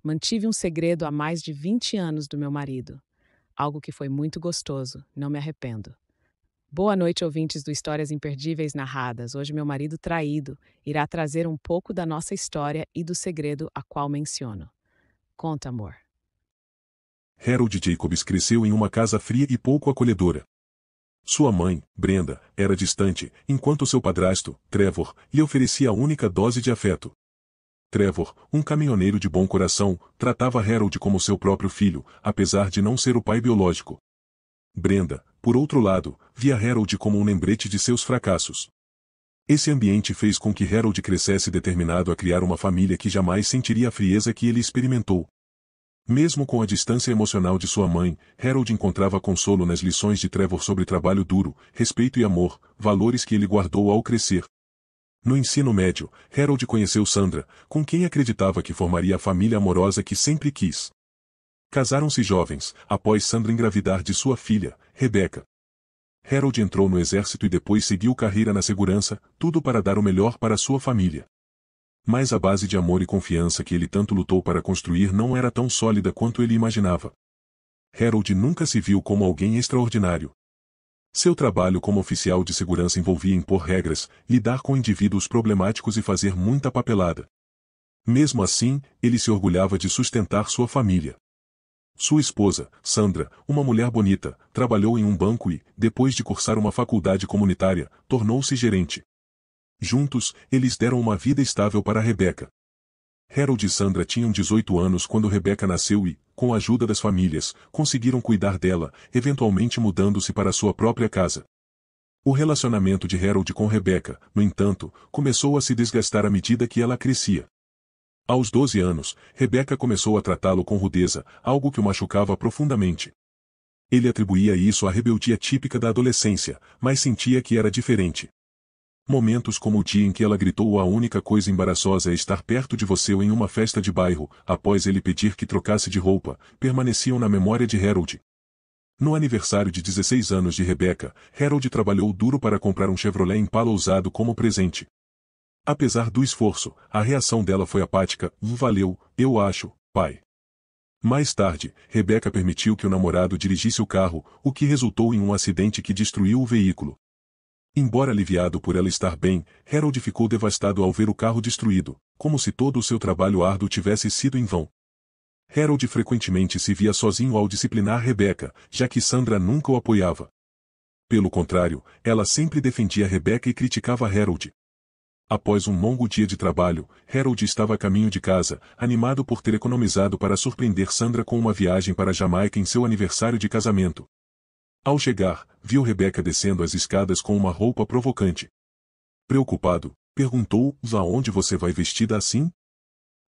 Mantive um segredo há mais de 20 anos do meu marido. Algo que foi muito gostoso, não me arrependo. Boa noite, ouvintes do Histórias Imperdíveis Narradas. Hoje, meu marido traído irá trazer um pouco da nossa história e do segredo a qual menciono. Conta, amor. Harold Jacobs cresceu em uma casa fria e pouco acolhedora. Sua mãe, Brenda, era distante, enquanto seu padrasto, Trevor, lhe oferecia a única dose de afeto. Trevor, um caminhoneiro de bom coração, tratava Harold como seu próprio filho, apesar de não ser o pai biológico. Brenda, por outro lado, via Harold como um lembrete de seus fracassos. Esse ambiente fez com que Harold crescesse determinado a criar uma família que jamais sentiria a frieza que ele experimentou. Mesmo com a distância emocional de sua mãe, Harold encontrava consolo nas lições de Trevor sobre trabalho duro, respeito e amor, valores que ele guardou ao crescer. No ensino médio, Harold conheceu Sandra, com quem acreditava que formaria a família amorosa que sempre quis. Casaram-se jovens, após Sandra engravidar de sua filha, Rebecca. Harold entrou no exército e depois seguiu carreira na segurança, tudo para dar o melhor para sua família. Mas a base de amor e confiança que ele tanto lutou para construir não era tão sólida quanto ele imaginava. Harold nunca se viu como alguém extraordinário. Seu trabalho como oficial de segurança envolvia impor regras, lidar com indivíduos problemáticos e fazer muita papelada. Mesmo assim, ele se orgulhava de sustentar sua família. Sua esposa, Sandra, uma mulher bonita, trabalhou em um banco e, depois de cursar uma faculdade comunitária, tornou-se gerente. Juntos, eles deram uma vida estável para Rebecca. Harold e Sandra tinham 18 anos quando Rebecca nasceu e, com a ajuda das famílias, conseguiram cuidar dela, eventualmente mudando-se para sua própria casa. O relacionamento de Harold com Rebecca, no entanto, começou a se desgastar à medida que ela crescia. Aos 12 anos, Rebecca começou a tratá-lo com rudeza, algo que o machucava profundamente. Ele atribuía isso à rebeldia típica da adolescência, mas sentia que era diferente. Momentos como o dia em que ela gritou: "A única coisa embaraçosa é estar perto de você", ou em uma festa de bairro, após ele pedir que trocasse de roupa, permaneciam na memória de Harold. No aniversário de 16 anos de Rebecca, Harold trabalhou duro para comprar um Chevrolet Impala usado como presente. Apesar do esforço, a reação dela foi apática: "Valeu, eu acho, pai." Mais tarde, Rebecca permitiu que o namorado dirigisse o carro, o que resultou em um acidente que destruiu o veículo. Embora aliviado por ela estar bem, Harold ficou devastado ao ver o carro destruído, como se todo o seu trabalho árduo tivesse sido em vão. Harold frequentemente se via sozinho ao disciplinar Rebecca, já que Sandra nunca o apoiava. Pelo contrário, ela sempre defendia Rebecca e criticava Harold. Após um longo dia de trabalho, Harold estava a caminho de casa, animado por ter economizado para surpreender Sandra com uma viagem para Jamaica em seu aniversário de casamento. Ao chegar, viu Rebecca descendo as escadas com uma roupa provocante. Preocupado, perguntou: "Aonde você vai vestida assim?"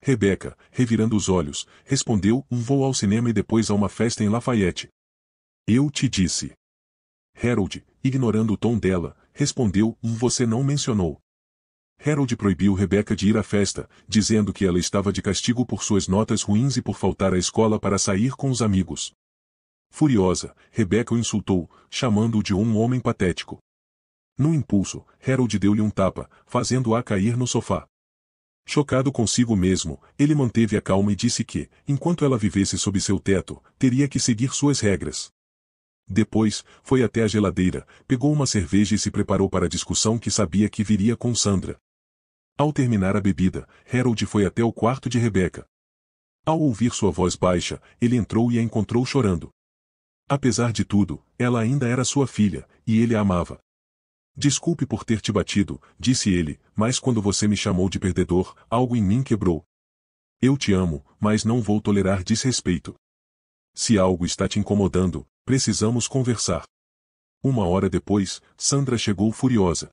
Rebecca, revirando os olhos, respondeu: "Vou ao cinema e depois a uma festa em Lafayette." "Eu te disse." Harold, ignorando o tom dela, respondeu: "Você não mencionou." Harold proibiu Rebecca de ir à festa, dizendo que ela estava de castigo por suas notas ruins e por faltar à escola para sair com os amigos. Furiosa, Rebecca o insultou, chamando-o de um homem patético. No impulso, Harold deu-lhe um tapa, fazendo-a cair no sofá. Chocado consigo mesmo, ele manteve a calma e disse que, enquanto ela vivesse sob seu teto, teria que seguir suas regras. Depois, foi até a geladeira, pegou uma cerveja e se preparou para a discussão que sabia que viria com Sandra. Ao terminar a bebida, Harold foi até o quarto de Rebecca. Ao ouvir sua voz baixa, ele entrou e a encontrou chorando. Apesar de tudo, ela ainda era sua filha, e ele a amava. "Desculpe por ter te batido", disse ele, "mas quando você me chamou de perdedor, algo em mim quebrou. Eu te amo, mas não vou tolerar desrespeito. Se algo está te incomodando, precisamos conversar." Uma hora depois, Sandra chegou furiosa.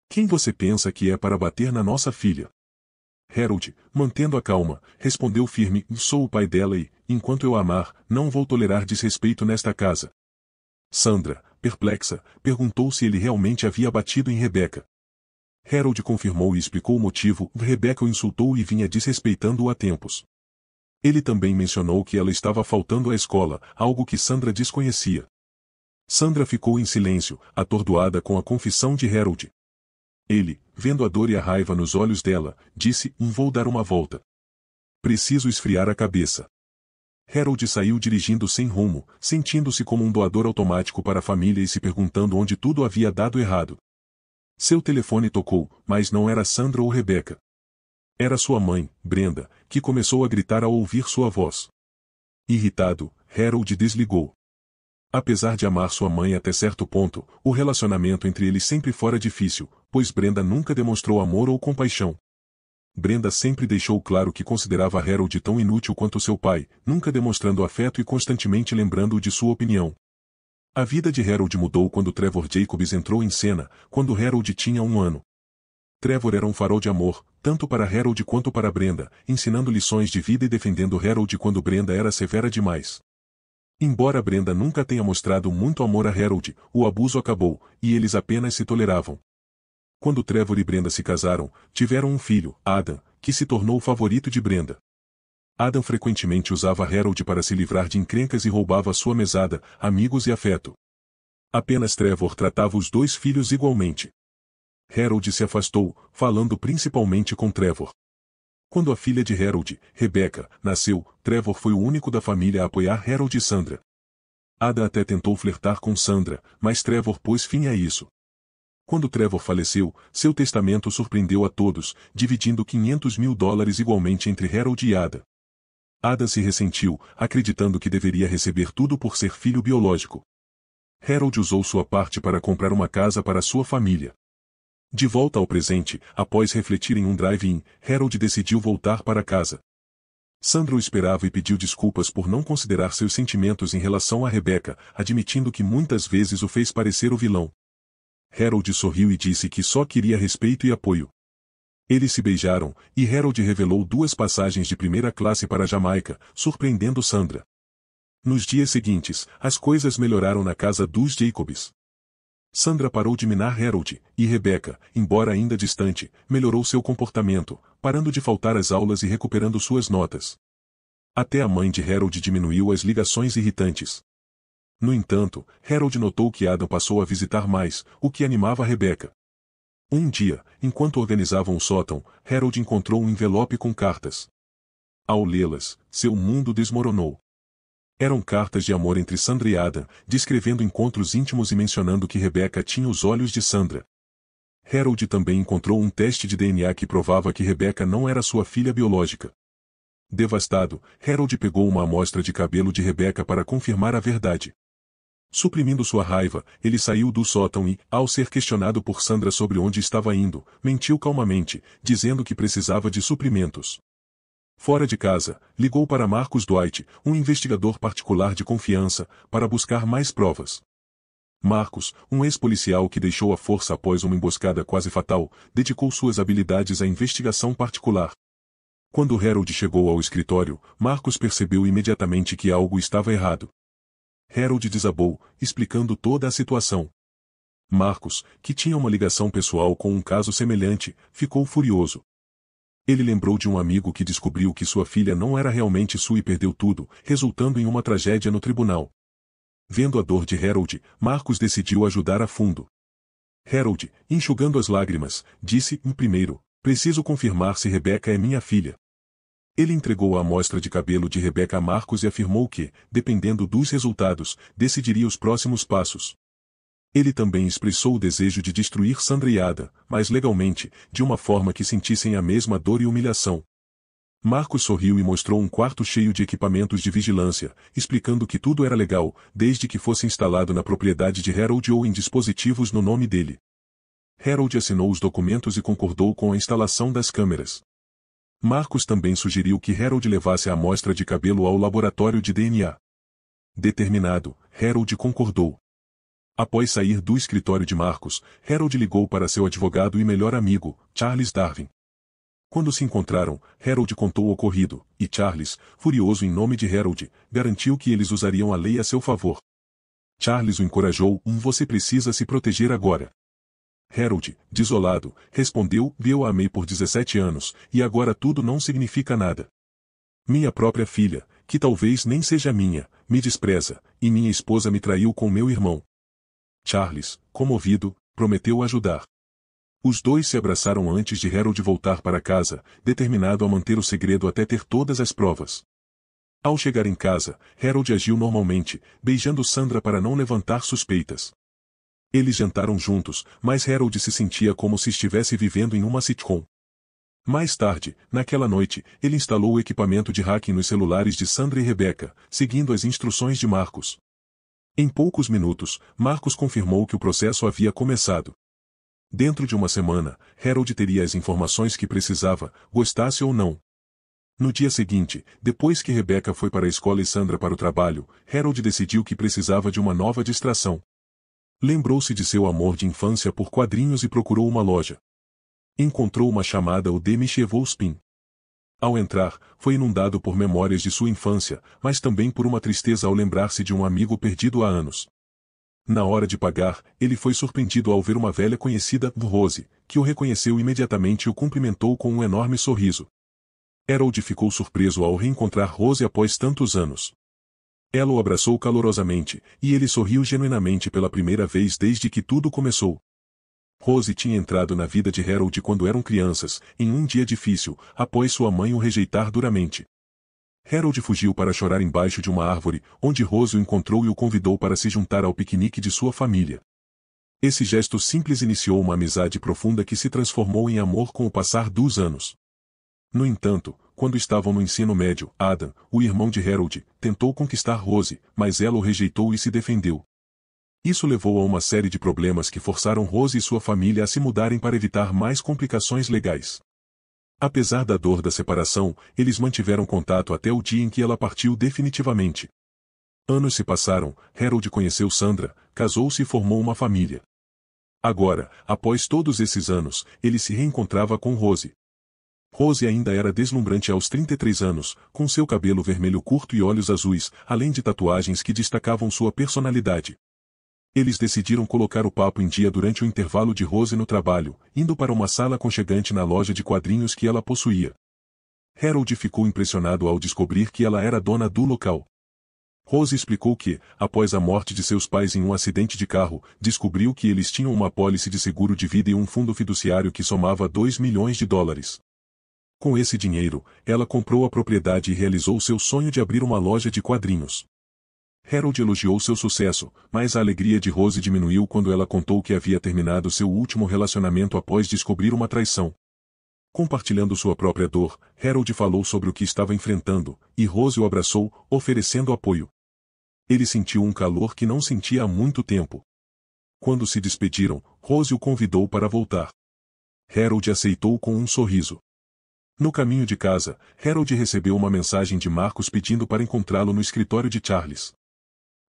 "Quem você pensa que é para bater na nossa filha?" Harold, mantendo a calma, respondeu firme: "Sou o pai dela e, enquanto eu a amar, não vou tolerar desrespeito nesta casa." Sandra, perplexa, perguntou se ele realmente havia batido em Rebecca. Harold confirmou e explicou o motivo: Rebecca o insultou e vinha desrespeitando-o há tempos. Ele também mencionou que ela estava faltando à escola, algo que Sandra desconhecia. Sandra ficou em silêncio, atordoada com a confissão de Harold. Ele, vendo a dor e a raiva nos olhos dela, disse: Vou dar uma volta." preciso esfriar a cabeça. Harold saiu dirigindo sem rumo, sentindo-se como um doador automático para a família e se perguntando onde tudo havia dado errado. Seu telefone tocou, mas não era Sandra ou Rebecca. Era sua mãe, Brenda, que começou a gritar ao ouvir sua voz. Irritado, Harold desligou. Apesar de amar sua mãe até certo ponto, o relacionamento entre eles sempre fora difícil, pois Brenda nunca demonstrou amor ou compaixão. Brenda sempre deixou claro que considerava Harold tão inútil quanto seu pai, nunca demonstrando afeto e constantemente lembrando-o de sua opinião. A vida de Harold mudou quando Trevor Jacobs entrou em cena, quando Harold tinha 1 ano. Trevor era um farol de amor, tanto para Harold quanto para Brenda, ensinando lições de vida e defendendo Harold quando Brenda era severa demais. Embora Brenda nunca tenha mostrado muito amor a Harold, o abuso acabou, e eles apenas se toleravam. Quando Trevor e Brenda se casaram, tiveram um filho, Adam, que se tornou o favorito de Brenda. Adam frequentemente usava Harold para se livrar de encrencas e roubava sua mesada, amigos e afeto. Apenas Trevor tratava os 2 filhos igualmente. Harold se afastou, falando principalmente com Trevor. Quando a filha de Harold, Rebecca, nasceu, Trevor foi o único da família a apoiar Harold e Sandra. Adam até tentou flertar com Sandra, mas Trevor pôs fim a isso. Quando Trevor faleceu, seu testamento surpreendeu a todos, dividindo $500.000 igualmente entre Harold e Ada. Ada se ressentiu, acreditando que deveria receber tudo por ser filho biológico. Harold usou sua parte para comprar uma casa para sua família. De volta ao presente, após refletir em um drive-in, Harold decidiu voltar para casa. Sandra o esperava e pediu desculpas por não considerar seus sentimentos em relação a Rebecca, admitindo que muitas vezes o fez parecer o vilão. Harold sorriu e disse que só queria respeito e apoio. Eles se beijaram, e Harold revelou 2 passagens de primeira classe para a Jamaica, surpreendendo Sandra. Nos dias seguintes, as coisas melhoraram na casa dos Jacobs. Sandra parou de minar Harold, e Rebecca, embora ainda distante, melhorou seu comportamento, parando de faltar às aulas e recuperando suas notas. Até a mãe de Harold diminuiu as ligações irritantes. No entanto, Harold notou que Adam passou a visitar mais, o que animava Rebecca. Um dia, enquanto organizavam o sótão, Harold encontrou um envelope com cartas. Ao lê-las, seu mundo desmoronou. Eram cartas de amor entre Sandra e Adam, descrevendo encontros íntimos e mencionando que Rebecca tinha os olhos de Sandra. Harold também encontrou um teste de DNA que provava que Rebecca não era sua filha biológica. Devastado, Harold pegou uma amostra de cabelo de Rebecca para confirmar a verdade. Suprimindo sua raiva, ele saiu do sótão e, ao ser questionado por Sandra sobre onde estava indo, mentiu calmamente, dizendo que precisava de suprimentos. Fora de casa, ligou para Marcus Dwight, um investigador particular de confiança, para buscar mais provas. Marcus, um ex-policial que deixou a força após uma emboscada quase fatal, dedicou suas habilidades à investigação particular. Quando Harold chegou ao escritório, Marcus percebeu imediatamente que algo estava errado. Harold desabou, explicando toda a situação. Marcus, que tinha uma ligação pessoal com um caso semelhante, ficou furioso. Ele lembrou de um amigo que descobriu que sua filha não era realmente sua e perdeu tudo, resultando em uma tragédia no tribunal. Vendo a dor de Harold, Marcus decidiu ajudar a fundo. Harold, enxugando as lágrimas, disse, primeiro, preciso confirmar se Rebecca é minha filha. Ele entregou a amostra de cabelo de Rebecca a Marcus e afirmou que, dependendo dos resultados, decidiria os próximos passos. Ele também expressou o desejo de destruir Sandra e Ada, mas legalmente, de uma forma que sentissem a mesma dor e humilhação. Marcus sorriu e mostrou um quarto cheio de equipamentos de vigilância, explicando que tudo era legal, desde que fosse instalado na propriedade de Harold ou em dispositivos no nome dele. Harold assinou os documentos e concordou com a instalação das câmeras. Marcus também sugeriu que Harold levasse a amostra de cabelo ao laboratório de DNA. Determinado, Harold concordou. Após sair do escritório de Marcus, Harold ligou para seu advogado e melhor amigo, Charles Darwin. Quando se encontraram, Harold contou o ocorrido, e Charles, furioso em nome de Harold, garantiu que eles usariam a lei a seu favor. Charles o encorajou, você precisa se proteger agora. Harold, desolado, respondeu, eu a amei por 17 anos, e agora tudo não significa nada. Minha própria filha, que talvez nem seja minha, me despreza, e minha esposa me traiu com meu irmão. Charles, comovido, prometeu ajudar. Os dois se abraçaram antes de Harold voltar para casa, determinado a manter o segredo até ter todas as provas. Ao chegar em casa, Harold agiu normalmente, beijando Sandra para não levantar suspeitas. Eles jantaram juntos, mas Harold se sentia como se estivesse vivendo em uma sitcom. Mais tarde, naquela noite, ele instalou o equipamento de hacking nos celulares de Sandra e Rebecca, seguindo as instruções de Marcus. Em poucos minutos, Marcus confirmou que o processo havia começado. Dentro de uma semana, Harold teria as informações que precisava, gostasse ou não. No dia seguinte, depois que Rebecca foi para a escola e Sandra para o trabalho, Harold decidiu que precisava de uma nova distração. Lembrou-se de seu amor de infância por quadrinhos e procurou uma loja. Encontrou uma chamada O de Michevaux Spin. Ao entrar, foi inundado por memórias de sua infância, mas também por uma tristeza ao lembrar-se de um amigo perdido há anos. Na hora de pagar, ele foi surpreendido ao ver uma velha conhecida, Rose, que o reconheceu imediatamente e o cumprimentou com um enorme sorriso. Harold ficou surpreso ao reencontrar Rose após tantos anos. Ela o abraçou calorosamente, e ele sorriu genuinamente pela primeira vez desde que tudo começou. Rose tinha entrado na vida de Harold quando eram crianças, em um dia difícil, após sua mãe o rejeitar duramente. Harold fugiu para chorar embaixo de uma árvore, onde Rose o encontrou e o convidou para se juntar ao piquenique de sua família. Esse gesto simples iniciou uma amizade profunda que se transformou em amor com o passar dos anos. No entanto, quando estavam no ensino médio, Adam, o irmão de Harold, tentou conquistar Rose, mas ela o rejeitou e se defendeu. Isso levou a uma série de problemas que forçaram Rose e sua família a se mudarem para evitar mais complicações legais. Apesar da dor da separação, eles mantiveram contato até o dia em que ela partiu definitivamente. Anos se passaram, Harold conheceu Sandra, casou-se e formou uma família. Agora, após todos esses anos, ele se reencontrava com Rose. Rose ainda era deslumbrante aos 33 anos, com seu cabelo vermelho curto e olhos azuis, além de tatuagens que destacavam sua personalidade. Eles decidiram colocar o papo em dia durante o intervalo de Rose no trabalho, indo para uma sala aconchegante na loja de quadrinhos que ela possuía. Harold ficou impressionado ao descobrir que ela era dona do local. Rose explicou que, após a morte de seus pais em um acidente de carro, descobriu que eles tinham uma apólice de seguro de vida e um fundo fiduciário que somava $2 milhões. Com esse dinheiro, ela comprou a propriedade e realizou seu sonho de abrir uma loja de quadrinhos. Harold elogiou seu sucesso, mas a alegria de Rose diminuiu quando ela contou que havia terminado seu último relacionamento após descobrir uma traição. Compartilhando sua própria dor, Harold falou sobre o que estava enfrentando, e Rose o abraçou, oferecendo apoio. Ele sentiu um calor que não sentia há muito tempo. Quando se despediram, Rose o convidou para voltar. Harold aceitou com um sorriso. No caminho de casa, Harold recebeu uma mensagem de Marcus pedindo para encontrá-lo no escritório de Charles.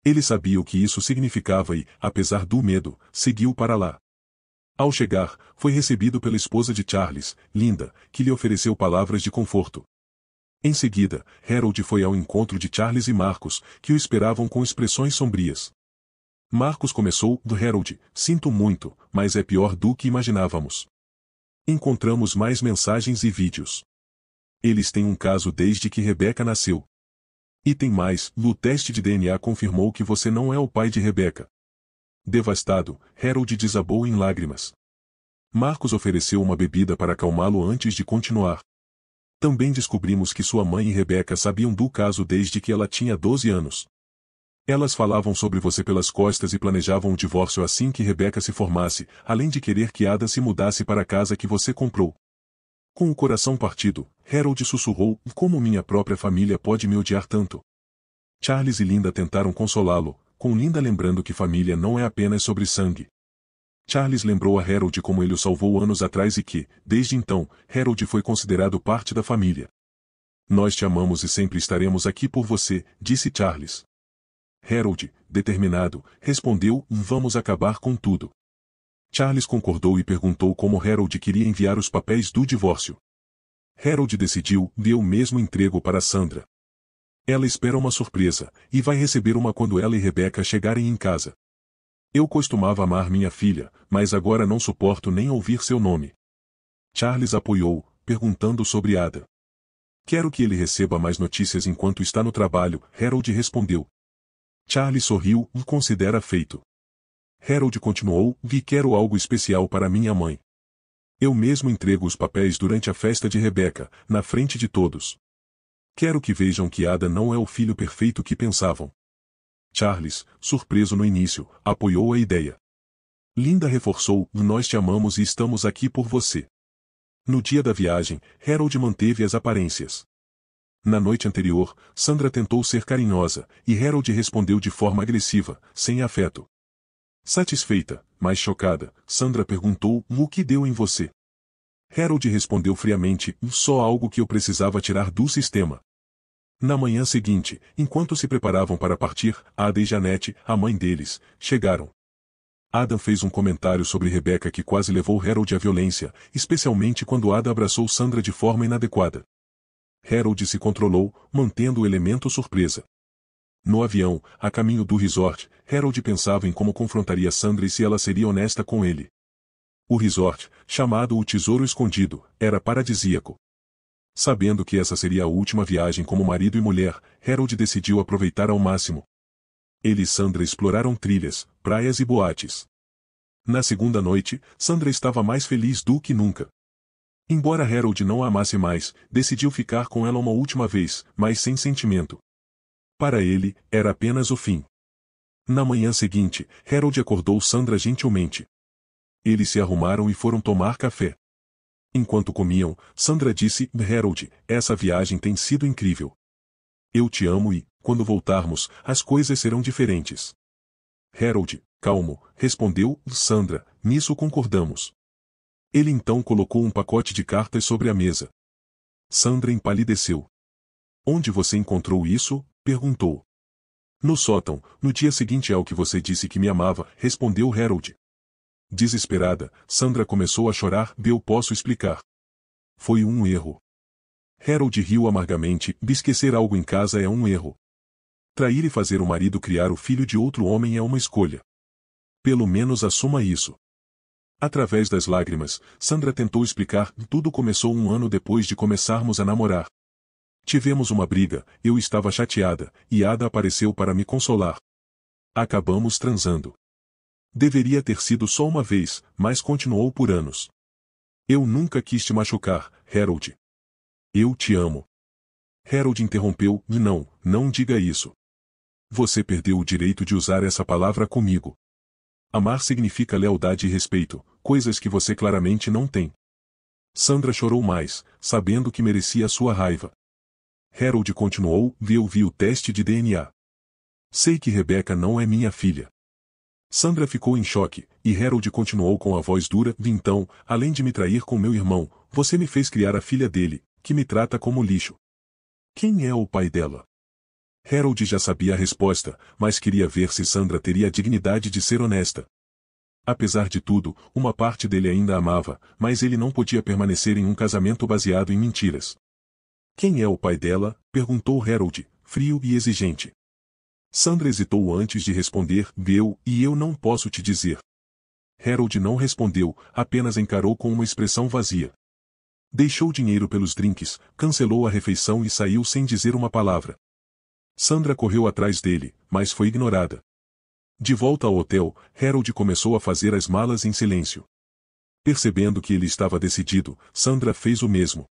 Ele sabia o que isso significava e, apesar do medo, seguiu para lá. Ao chegar, foi recebido pela esposa de Charles, Linda, que lhe ofereceu palavras de conforto. Em seguida, Harold foi ao encontro de Charles e Marcus, que o esperavam com expressões sombrias. Marcus começou, do Harold, sinto muito, mas é pior do que imaginávamos. Encontramos mais mensagens e vídeos. Eles têm um caso desde que Rebecca nasceu. E tem mais, o teste de DNA confirmou que você não é o pai de Rebecca. Devastado, Harold desabou em lágrimas. Marcus ofereceu uma bebida para acalmá-lo antes de continuar. Também descobrimos que sua mãe e Rebecca sabiam do caso desde que ela tinha 12 anos. Elas falavam sobre você pelas costas e planejavam o divórcio assim que Rebecca se formasse, além de querer que Ada se mudasse para a casa que você comprou. Com o coração partido, Harold sussurrou, como minha própria família pode me odiar tanto? Charles e Linda tentaram consolá-lo, com Linda lembrando que família não é apenas sobre sangue. Charles lembrou a Harold como ele o salvou anos atrás e que, desde então, Harold foi considerado parte da família. Nós te amamos e sempre estaremos aqui por você, disse Charles. Harold, determinado, respondeu, vamos acabar com tudo. Charles concordou e perguntou como Harold queria enviar os papéis do divórcio. Harold decidiu, eu mesmo entrego para Sandra. Ela espera uma surpresa, e vai receber uma quando ela e Rebecca chegarem em casa. Eu costumava amar minha filha, mas agora não suporto nem ouvir seu nome. Charles apoiou, perguntando sobre Ada. Quero que ele receba mais notícias enquanto está no trabalho, Harold respondeu. Charles sorriu, considera feito. Harold continuou, quero algo especial para minha mãe. Eu mesmo entrego os papéis durante a festa de Rebeca, na frente de todos. Quero que vejam que Ada não é o filho perfeito que pensavam. Charles, surpreso no início, apoiou a ideia. Linda reforçou: nós te amamos e estamos aqui por você. No dia da viagem, Harold manteve as aparências. Na noite anterior, Sandra tentou ser carinhosa, e Harold respondeu de forma agressiva, sem afeto. Satisfeita, mas chocada, Sandra perguntou: o que deu em você? Harold respondeu friamente: só algo que eu precisava tirar do sistema. Na manhã seguinte, enquanto se preparavam para partir, Ada e Janete, a mãe deles, chegaram. Adam fez um comentário sobre Rebecca que quase levou Harold à violência, especialmente quando Ada abraçou Sandra de forma inadequada. Harold se controlou, mantendo o elemento surpresa. No avião, a caminho do resort, Harold pensava em como confrontaria Sandra e se ela seria honesta com ele. O resort, chamado o Tesouro Escondido, era paradisíaco. Sabendo que essa seria a última viagem como marido e mulher, Harold decidiu aproveitar ao máximo. Ele e Sandra exploraram trilhas, praias e boates. Na segunda noite, Sandra estava mais feliz do que nunca. Embora Harold não a amasse mais, decidiu ficar com ela uma última vez, mas sem sentimento. Para ele, era apenas o fim. Na manhã seguinte, Harold acordou Sandra gentilmente. Eles se arrumaram e foram tomar café. Enquanto comiam, Sandra disse: Harold, essa viagem tem sido incrível. Eu te amo e, quando voltarmos, as coisas serão diferentes. Harold, calmo, respondeu Sandra, nisso concordamos. Ele então colocou um pacote de cartas sobre a mesa. Sandra empalideceu. Onde você encontrou isso? Perguntou. No sótão, no dia seguinte ao que você disse que me amava, respondeu Harold. Desesperada, Sandra começou a chorar. Eu posso explicar. Foi um erro. Harold riu amargamente. Esquecer algo em casa é um erro. Trair e fazer o marido criar o filho de outro homem é uma escolha. Pelo menos assuma isso. Através das lágrimas, Sandra tentou explicar. Tudo começou um ano depois de começarmos a namorar. Tivemos uma briga, eu estava chateada, e Ada apareceu para me consolar. Acabamos transando. Deveria ter sido só uma vez, mas continuou por anos. Eu nunca quis te machucar, Harold. Eu te amo. Harold interrompeu. Não, não diga isso. Você perdeu o direito de usar essa palavra comigo. Amar significa lealdade e respeito, coisas que você claramente não tem. Sandra chorou mais, sabendo que merecia sua raiva. Harold continuou. Eu vi o teste de DNA. Sei que Rebecca não é minha filha. Sandra ficou em choque, e Harold continuou com a voz dura. Então, além de me trair com meu irmão, você me fez criar a filha dele, que me trata como lixo. Quem é o pai dela? Harold já sabia a resposta, mas queria ver se Sandra teria a dignidade de ser honesta. Apesar de tudo, uma parte dele ainda a amava, mas ele não podia permanecer em um casamento baseado em mentiras. Quem é o pai dela? Perguntou Harold, frio e exigente. Sandra hesitou antes de responder. Eu não posso te dizer. Harold não respondeu, apenas encarou com uma expressão vazia. Deixou dinheiro pelos drinks, cancelou a refeição e saiu sem dizer uma palavra. Sandra correu atrás dele, mas foi ignorada. De volta ao hotel, Harold começou a fazer as malas em silêncio. Percebendo que ele estava decidido, Sandra fez o mesmo.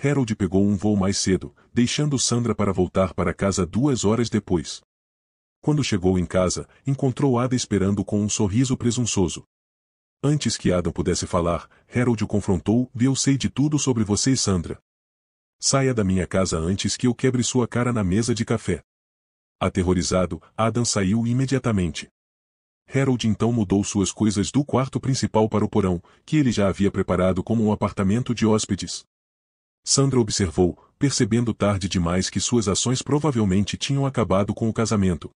Harold pegou um voo mais cedo, deixando Sandra para voltar para casa 2 horas depois. Quando chegou em casa, encontrou Ada esperando com um sorriso presunçoso. Antes que Adam pudesse falar, Harold o confrontou. Eu sei de tudo sobre você e Sandra. Saia da minha casa antes que eu quebre sua cara na mesa de café. Aterrorizado, Adam saiu imediatamente. Harold então mudou suas coisas do quarto principal para o porão, que ele já havia preparado como um apartamento de hóspedes. Sandra observou, percebendo tarde demais que suas ações provavelmente tinham acabado com o casamento.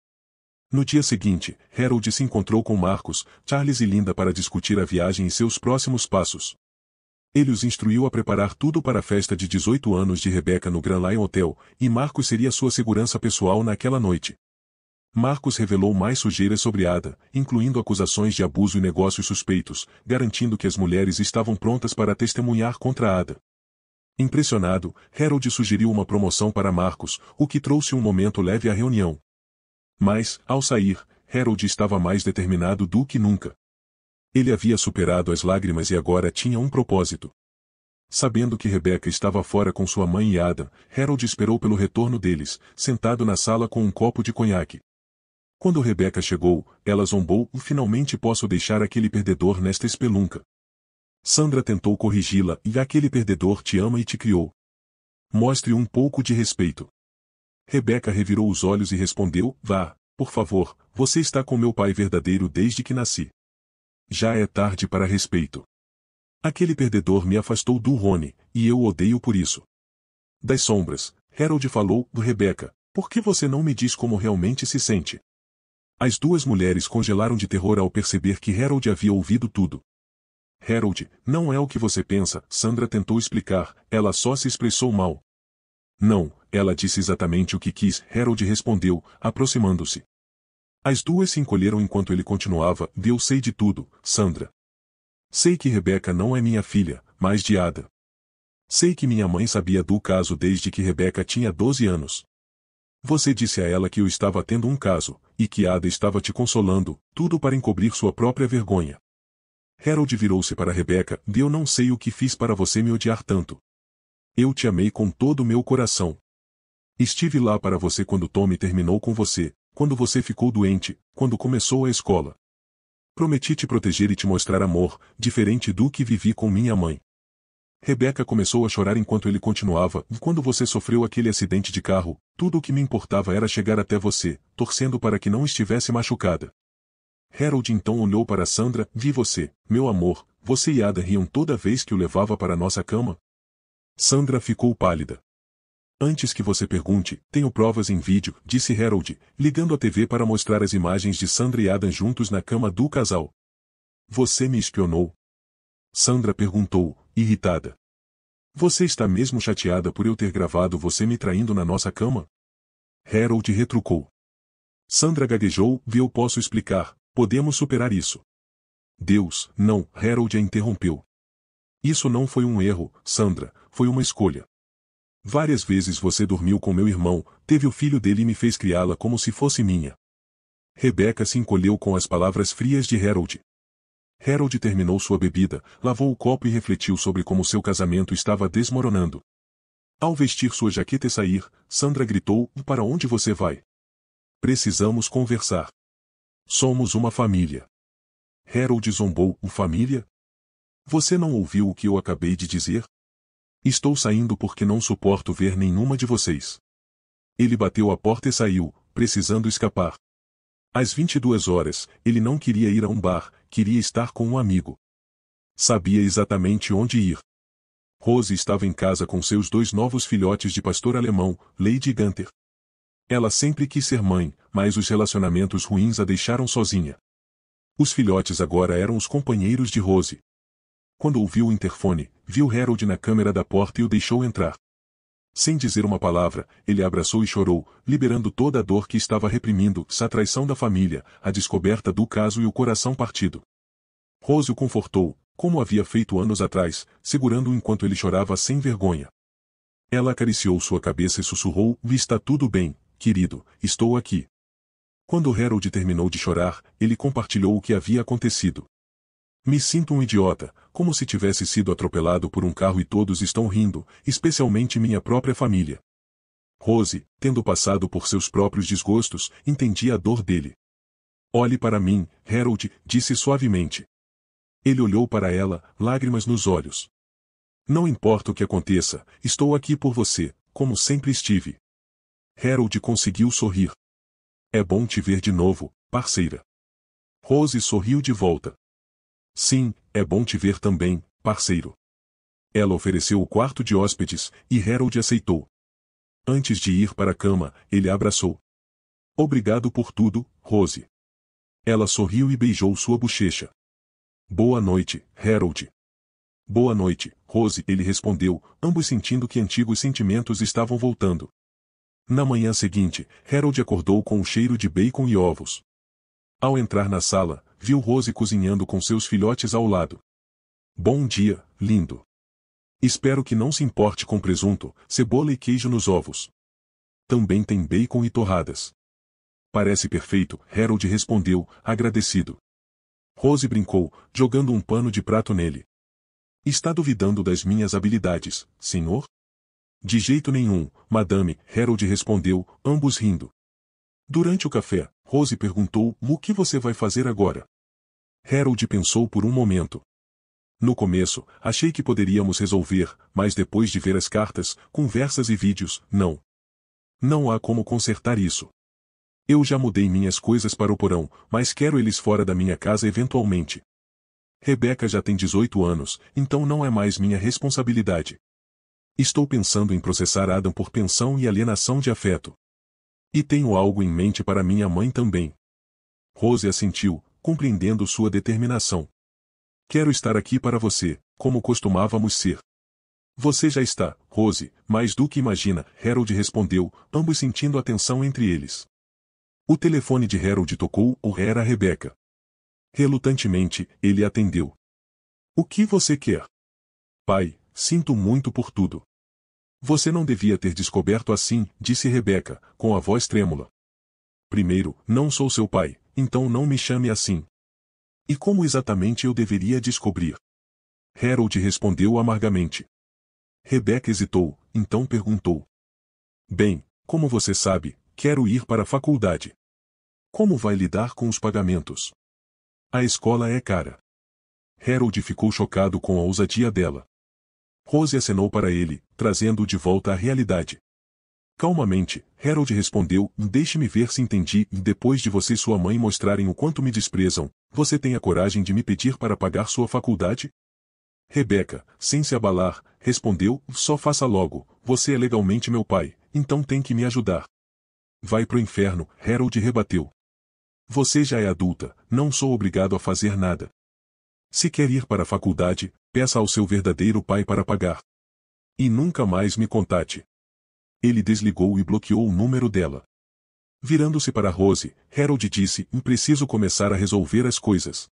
No dia seguinte, Harold se encontrou com Marcus, Charles e Linda para discutir a viagem e seus próximos passos. Ele os instruiu a preparar tudo para a festa de 18 anos de Rebecca no Grand Lion Hotel, e Marcus seria sua segurança pessoal naquela noite. Marcus revelou mais sujeiras sobre Ada, incluindo acusações de abuso e negócios suspeitos, garantindo que as mulheres estavam prontas para testemunhar contra Ada. Impressionado, Harold sugeriu uma promoção para Marcus, o que trouxe um momento leve à reunião. Mas, ao sair, Harold estava mais determinado do que nunca. Ele havia superado as lágrimas e agora tinha um propósito. Sabendo que Rebeca estava fora com sua mãe e Adam, Harold esperou pelo retorno deles, sentado na sala com um copo de conhaque. Quando Rebeca chegou, ela zombou: finalmente posso deixar aquele perdedor nesta espelunca. Sandra tentou corrigi-la: e aquele perdedor te ama e te criou. Mostre um pouco de respeito. Rebeca revirou os olhos e respondeu: vá, por favor, você está com meu pai verdadeiro desde que nasci. Já é tarde para respeito. Aquele perdedor me afastou do Rony, e eu o odeio por isso. Das sombras, Harold falou: Rebeca, por que você não me diz como realmente se sente? As duas mulheres congelaram de terror ao perceber que Harold havia ouvido tudo. Harold, não é o que você pensa, Sandra tentou explicar, ela só se expressou mal. Não, ela disse exatamente o que quis, Harold respondeu, aproximando-se. As duas se encolheram enquanto ele continuava: eu sei de tudo, Sandra. Sei que Rebeca não é minha filha, mas de Ada. Sei que minha mãe sabia do caso desde que Rebeca tinha 12 anos. Você disse a ela que eu estava tendo um caso, e que Ada estava te consolando, tudo para encobrir sua própria vergonha. Harold virou-se para Rebeca: eu não sei o que fiz para você me odiar tanto. Eu te amei com todo o meu coração. Estive lá para você quando Tommy terminou com você, quando você ficou doente, quando começou a escola. Prometi te proteger e te mostrar amor, diferente do que vivi com minha mãe. Rebeca começou a chorar enquanto ele continuava: quando você sofreu aquele acidente de carro, tudo o que me importava era chegar até você, torcendo para que não estivesse machucada. Harold então olhou para Sandra: vi você, meu amor, você e Ada riam toda vez que o levava para nossa cama? Sandra ficou pálida. Antes que você pergunte, tenho provas em vídeo, disse Harold, ligando a TV para mostrar as imagens de Sandra e Adam juntos na cama do casal. Você me espionou? Sandra perguntou, irritada. Você está mesmo chateada por eu ter gravado você me traindo na nossa cama? Harold retrucou. Sandra gaguejou: eu posso explicar, podemos superar isso. Deus, não, Harold a interrompeu. Isso não foi um erro, Sandra, foi uma escolha. Várias vezes você dormiu com meu irmão, teve o filho dele e me fez criá-la como se fosse minha. Rebeca se encolheu com as palavras frias de Harold. Harold terminou sua bebida, lavou o copo e refletiu sobre como seu casamento estava desmoronando. Ao vestir sua jaqueta e sair, Sandra gritou: para onde você vai? Precisamos conversar. Somos uma família. Harold zombou: família? Você não ouviu o que eu acabei de dizer? Estou saindo porque não suporto ver nenhuma de vocês. Ele bateu a porta e saiu, precisando escapar. Às 22 horas, ele não queria ir a um bar, queria estar com um amigo. Sabia exatamente onde ir. Rose estava em casa com seus 2 novos filhotes de pastor alemão, Lady e Gunther. Ela sempre quis ser mãe, mas os relacionamentos ruins a deixaram sozinha. Os filhotes agora eram os companheiros de Rose. Quando ouviu o interfone, viu Harold na câmera da porta e o deixou entrar. Sem dizer uma palavra, ele a abraçou e chorou, liberando toda a dor que estava reprimindo, a traição da família, a descoberta do caso e o coração partido. Rose o confortou, como havia feito anos atrás, segurando-o enquanto ele chorava sem vergonha. Ela acariciou sua cabeça e sussurrou: está tudo bem, querido, estou aqui. Quando Harold terminou de chorar, ele compartilhou o que havia acontecido. Me sinto um idiota, como se tivesse sido atropelado por um carro e todos estão rindo, especialmente minha própria família. Rose, tendo passado por seus próprios desgostos, entendia a dor dele. Olhe para mim, Harold, disse suavemente. Ele olhou para ela, lágrimas nos olhos. Não importa o que aconteça, estou aqui por você, como sempre estive. Harold conseguiu sorrir. É bom te ver de novo, parceira. Rose sorriu de volta. Sim, é bom te ver também, parceiro. Ela ofereceu o quarto de hóspedes, e Harold aceitou. Antes de ir para a cama, ele a abraçou. Obrigado por tudo, Rose. Ela sorriu e beijou sua bochecha. Boa noite, Harold. Boa noite, Rose, ele respondeu, ambos sentindo que antigos sentimentos estavam voltando. Na manhã seguinte, Harold acordou com o cheiro de bacon e ovos. Ao entrar na sala, viu Rose cozinhando com seus filhotes ao lado. Bom dia, lindo. Espero que não se importe com presunto, cebola e queijo nos ovos. Também tem bacon e torradas. Parece perfeito, Harold respondeu, agradecido. Rose brincou, jogando um pano de prato nele. Está duvidando das minhas habilidades, senhor? De jeito nenhum, Madame, Harold respondeu, ambos rindo. Durante o café, Rose perguntou, o que você vai fazer agora? Harold pensou por um momento. No começo, achei que poderíamos resolver, mas depois de ver as cartas, conversas e vídeos, não. Não há como consertar isso. Eu já mudei minhas coisas para o porão, mas quero eles fora da minha casa eventualmente. Rebecca já tem 18 anos, então não é mais minha responsabilidade. Estou pensando em processar Adam por pensão e alienação de afeto. E tenho algo em mente para minha mãe também. Rose assentiu, compreendendo sua determinação. Quero estar aqui para você, como costumávamos ser. Você já está, Rose, mais do que imagina, Harold respondeu, ambos sentindo a tensão entre eles. O telefone de Harold tocou ou era Rebecca. Relutantemente, ele atendeu. O que você quer? Pai, sinto muito por tudo. Você não devia ter descoberto assim, disse Rebecca, com a voz trêmula. Primeiro, não sou seu pai, então não me chame assim. E como exatamente eu deveria descobrir? Harold respondeu amargamente. Rebecca hesitou, então perguntou. Bem, como você sabe, quero ir para a faculdade. Como vai lidar com os pagamentos? A escola é cara. Harold ficou chocado com a ousadia dela. Rose acenou para ele, trazendo-o de volta à realidade. Calmamente, Harold respondeu, deixe-me ver se entendi, depois de você e sua mãe mostrarem o quanto me desprezam, você tem a coragem de me pedir para pagar sua faculdade? Rebecca, sem se abalar, respondeu, só faça logo, você é legalmente meu pai, então tem que me ajudar. Vai pro inferno, Harold rebateu. Você já é adulta, não sou obrigado a fazer nada. Se quer ir para a faculdade, peça ao seu verdadeiro pai para pagar. E nunca mais me contate. Ele desligou e bloqueou o número dela. Virando-se para Rose, Harold disse, preciso começar a resolver as coisas.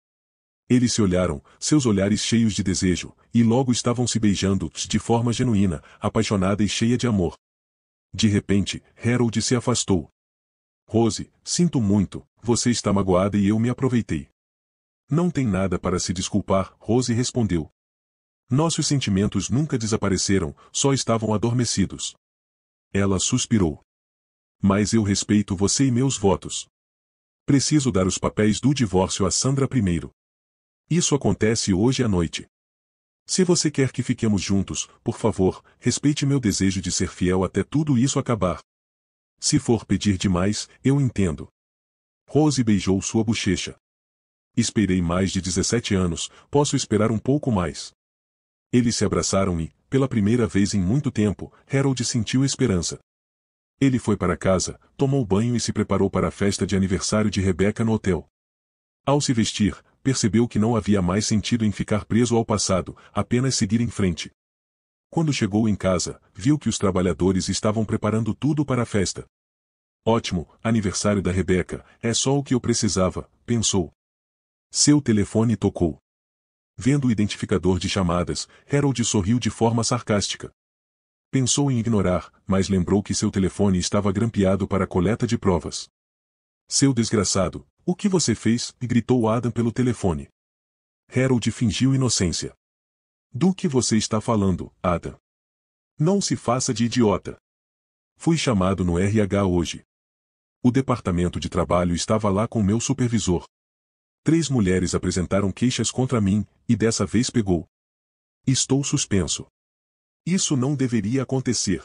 Eles se olharam, seus olhares cheios de desejo, e logo estavam se beijando, de forma genuína, apaixonada e cheia de amor. De repente, Harold se afastou. Rose, sinto muito, você está magoada e eu me aproveitei. Não tem nada para se desculpar, Rose respondeu. Nossos sentimentos nunca desapareceram, só estavam adormecidos. Ela suspirou. Mas eu respeito você e meus votos. Preciso dar os papéis do divórcio a Sandra primeiro. Isso acontece hoje à noite. Se você quer que fiquemos juntos, por favor, respeite meu desejo de ser fiel até tudo isso acabar. Se for pedir demais, eu entendo. Rose beijou sua bochecha. Esperei mais de 17 anos, posso esperar um pouco mais. Eles se abraçaram e, pela primeira vez em muito tempo, Harold sentiu esperança. Ele foi para casa, tomou banho e se preparou para a festa de aniversário de Rebecca no hotel. Ao se vestir, percebeu que não havia mais sentido em ficar preso ao passado, apenas seguir em frente. Quando chegou em casa, viu que os trabalhadores estavam preparando tudo para a festa. Ótimo, aniversário da Rebecca, é só o que eu precisava, pensou. Seu telefone tocou. Vendo o identificador de chamadas, Harold sorriu de forma sarcástica. Pensou em ignorar, mas lembrou que seu telefone estava grampeado para a coleta de provas. Seu desgraçado, o que você fez? Gritou Adam pelo telefone. Harold fingiu inocência. Do que você está falando, Adam? Não se faça de idiota. Fui chamado no RH hoje. O departamento de trabalho estava lá com meu supervisor. 3 mulheres apresentaram queixas contra mim, e dessa vez pegou. Estou suspenso. Isso não deveria acontecer.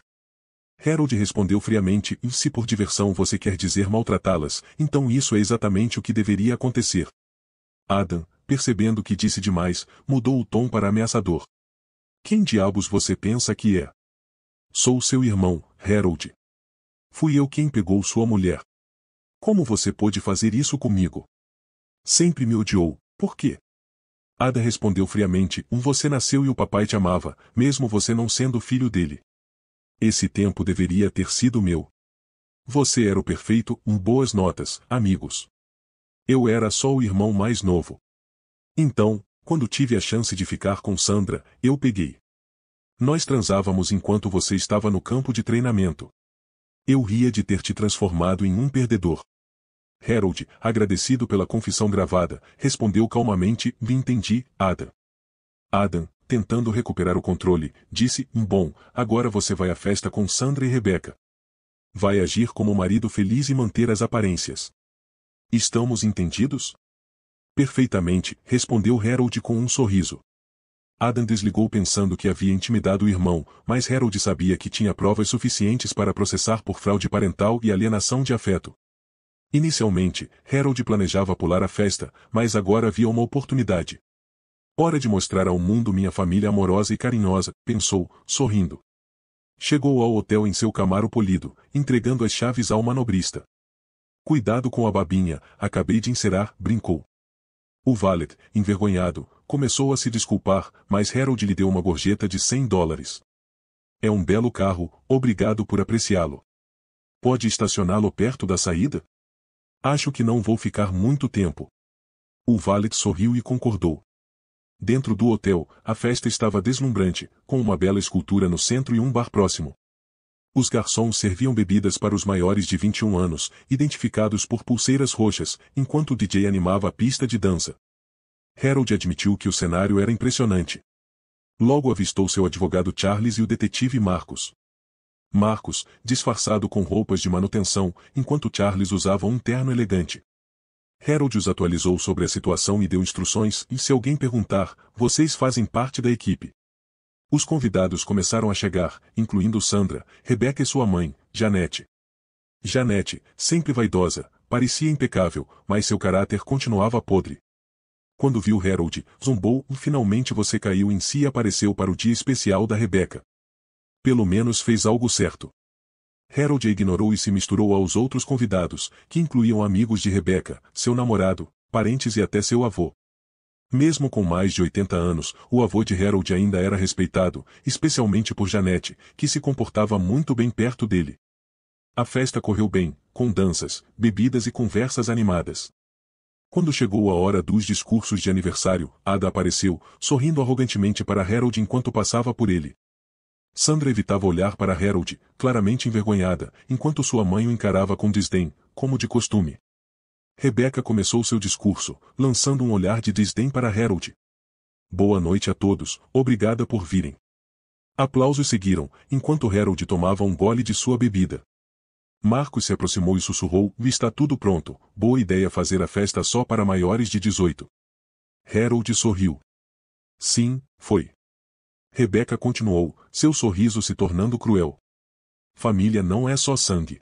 Harold respondeu friamente, e se por diversão você quer dizer maltratá-las, então isso é exatamente o que deveria acontecer. Adam, percebendo que disse demais, mudou o tom para ameaçador. Quem diabos você pensa que é? Sou seu irmão, Harold. Fui eu quem pegou sua mulher. Como você pôde fazer isso comigo? Sempre me odiou, por quê? Ada respondeu friamente, você nasceu e o papai te amava, mesmo você não sendo filho dele. Esse tempo deveria ter sido meu. Você era o perfeito, boas notas, amigos. Eu era só o irmão mais novo. Então, quando tive a chance de ficar com Sandra, eu peguei. Nós transávamos enquanto você estava no campo de treinamento. Eu ria de ter te transformado em um perdedor. Harold, agradecido pela confissão gravada, respondeu calmamente: "Me entendi, Adam." Adam, tentando recuperar o controle, disse: Bom, agora você vai à festa com Sandra e Rebecca. Vai agir como marido feliz e manter as aparências. Estamos entendidos?" "Perfeitamente", respondeu Harold com um sorriso. Adam desligou pensando que havia intimidado o irmão, mas Harold sabia que tinha provas suficientes para processar por fraude parental e alienação de afeto. Inicialmente, Harold planejava pular a festa, mas agora havia uma oportunidade. "Hora de mostrar ao mundo minha família amorosa e carinhosa", pensou, sorrindo. Chegou ao hotel em seu Camaro polido, entregando as chaves ao manobrista. "Cuidado com a babinha, acabei de encerar", brincou. O valet, envergonhado, começou a se desculpar, mas Harold lhe deu uma gorjeta de $100. "É um belo carro, obrigado por apreciá-lo. Pode estacioná-lo perto da saída? Acho que não vou ficar muito tempo." O valet sorriu e concordou. Dentro do hotel, a festa estava deslumbrante, com uma bela escultura no centro e um bar próximo. Os garçons serviam bebidas para os maiores de 21 anos, identificados por pulseiras roxas, enquanto o DJ animava a pista de dança. Harold admitiu que o cenário era impressionante. Logo avistou seu advogado Charles e o detetive Marcus. Marcus, disfarçado com roupas de manutenção, enquanto Charles usava um terno elegante. Harold os atualizou sobre a situação e deu instruções: "E se alguém perguntar, vocês fazem parte da equipe." Os convidados começaram a chegar, incluindo Sandra, Rebecca e sua mãe, Janete. Janete, sempre vaidosa, parecia impecável, mas seu caráter continuava podre. Quando viu Harold, zombou: "Finalmente você caiu em si e apareceu para o dia especial da Rebecca. Pelo menos fez algo certo." Harold a ignorou e se misturou aos outros convidados, que incluíam amigos de Rebecca, seu namorado, parentes e até seu avô. Mesmo com mais de 80 anos, o avô de Harold ainda era respeitado, especialmente por Janete, que se comportava muito bem perto dele. A festa correu bem, com danças, bebidas e conversas animadas. Quando chegou a hora dos discursos de aniversário, Ada apareceu, sorrindo arrogantemente para Harold enquanto passava por ele. Sandra evitava olhar para Harold, claramente envergonhada, enquanto sua mãe o encarava com desdém, como de costume. Rebecca começou seu discurso, lançando um olhar de desdém para Harold. "Boa noite a todos, obrigada por virem." Aplausos seguiram, enquanto Harold tomava um gole de sua bebida. Marcos se aproximou e sussurrou: "Está tudo pronto, boa ideia fazer a festa só para maiores de 18. Harold sorriu. "Sim, foi." Rebecca continuou, seu sorriso se tornando cruel. "Família não é só sangue.